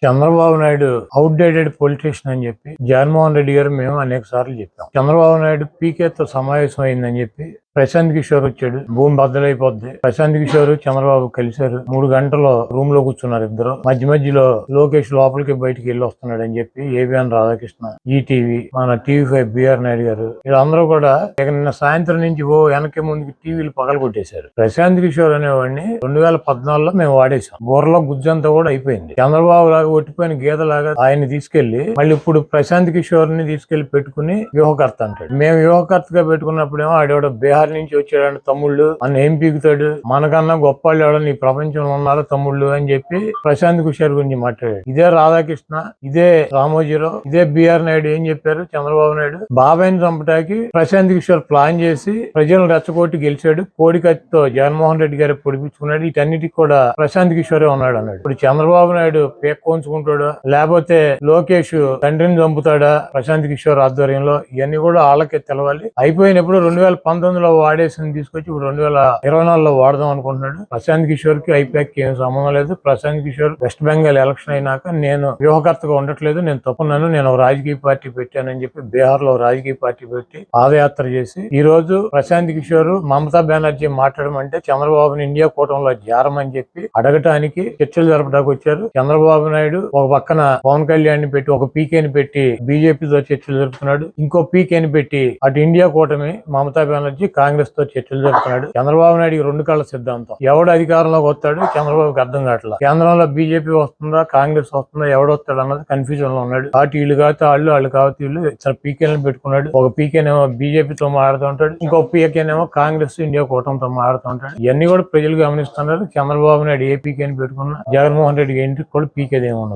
Chandrababu Naidu outdated politician అని చెప్పి జగన్మోహన్ రెడ్డి గారు మేము అనేక సార్లు చెప్పాం. చంద్రబాబు నాయుడు పీకేతో సమావేశం అయిందని చెప్పి ప్రశాంత్ కిషోర్ వచ్చాడు. భూమి బద్దలైపోద్ది. ప్రశాంత్ కిషోర్ చంద్రబాబు కలిశారు. 3 గంటలు రూమ్ లో కూర్చున్నారు ఇద్దరు. మధ్యలో లోకేష్ లోపలికి బయటికి వెళ్ళి వస్తున్నాడు అని చెప్పి ఏబిఎన్ రాధాకృష్ణ, ఈటీవీ, మన టీవీ5 బిఆర్ నాయుడు గారు వీళ్ళందరూ కూడా నిన్న సాయంత్రం నుంచి వెనక్కి ముందుకి టీవీలు పగల కొట్టేశారు. ప్రశాంత్ కిషోర్ అనేవాడిని 2014లో మేము వాడేసాం. బుర్రలో గుజ్జంతా కూడా అయిపోయింది. చంద్రబాబు లాగా ఒట్టిపోయిన గీతలాగా ఆయన్ని తీసుకెళ్లి మళ్ళీ ఇప్పుడు ప్రశాంత్ కిషోర్ ని తీసుకెళ్లి పెట్టుకుని వ్యూహకర్త అంటాడు. మేము వ్యూహకర్తగా పెట్టుకున్నప్పుడేమో ఆడేవాడు బీహార్ నుంచి వచ్చాడు తమ్ముళ్ళు మన ఏం పీకుతాడు, మనకన్నా గొప్ప వాళ్ళు ఎవడని ఈ ప్రపంచంలో ఉన్నారు తమ్ముళ్ళు అని చెప్పి ప్రశాంత్ కిషోర్ గురించి మాట్లాడాడు. ఇదే రాధాకృష్ణ, ఇదే రామోజీరావు, ఇదే బిఆర్ నాయుడు ఏం చెప్పారు? చంద్రబాబు నాయుడు బాబాయిని చంపడానికి ప్రశాంత్ కిషోర్ ప్లాన్ చేసి ప్రజలను రెచ్చగొట్టి గెలిచాడు. కోడి కత్తితో జగన్మోహన్ రెడ్డి గారు పొడిపించుకున్నాడు. వీటన్నిటికి కూడా ప్రశాంత్ కిషోరే ఉన్నాడు అన్నాడు. ఇప్పుడు చంద్రబాబు నాయుడు పేక్కోంచుకుంటాడా లేకపోతే లోకేష్ తండ్రిని చంపుతాడా ప్రశాంత్ కిషోర్ ఆధ్వర్యంలో? ఇవన్నీ కూడా వాళ్ళకే తెలవాలి. అయిపోయినప్పుడు 2019లో వాడేసి తీసుకొచ్చి ఇప్పుడు 2024లో వాడదాం అనుకుంటున్నాడు. ప్రశాంత్ కిషోర్ కి ఐపాక్ ఏం సంబంధం లేదు. ప్రశాంత్ కిషోర్ వెస్ట్ బెంగాల్ ఎలక్షన్ అయినాక నేను వ్యూహకర్తగా ఉండట్లేదు, నేను తప్పున్నాను, నేను రాజకీయ పార్టీ పెట్టానని చెప్పి బీహార్ లో రాజకీయ పార్టీ పెట్టి పాదయాత్ర చేసి ఈ రోజు ప్రశాంత్ కిషోర్ మమతా బెనర్జీ మాట్లాడమంటే చంద్రబాబుని ఇండియా కూటమిలో చేరమని చెప్పి అడగటానికి చర్చలు జరపడానికి వచ్చారు. చంద్రబాబు నాయుడు ఒక పక్కన పవన్ కళ్యాణ్ ని పెట్టి ఒక పీకేని పెట్టి బీజేపీతో చర్చలు జరుపుతున్నాడు. ఇంకో పీకేని పెట్టి అటు ఇండియా కూటమి మమతా బెనర్జీ కాంగ్రెస్ తో చర్చలు జరుపుతున్నాడు. చంద్రబాబు నాయుడు 2 కళ్ళ సిద్ధాంతం. ఎవడు అధికారంలోకి వస్తాడు చంద్రబాబుకి అర్థం కావట్లేదు. కేంద్రంలో బీజేపీ వస్తుందా కాంగ్రెస్ వస్తుందా ఎవడొస్తాడు అన్నది కన్ఫ్యూజన్ లో ఉన్నాడు. అటు వీళ్ళు కావచ్చు వాళ్ళు కావచ్చు వీళ్ళు పీకేలను పెట్టుకున్నాడు. ఒక పీకేనేమో బీజేపీతో మాట్లాడుతూ ఉంటాడు, ఇంకో పీకేనేమో కాంగ్రెస్ ఇండియా కూటమితో మాట్లాడుతూ ఉంటాడు. ఇవన్నీ కూడా ప్రజలు గమనిస్తున్నారు. చంద్రబాబు నాయుడు ఏ పీకేని పెట్టుకున్నా జగన్మోహన్ రెడ్డి ఇంటికి కూడా పీకేది ఏమి ఉండదు.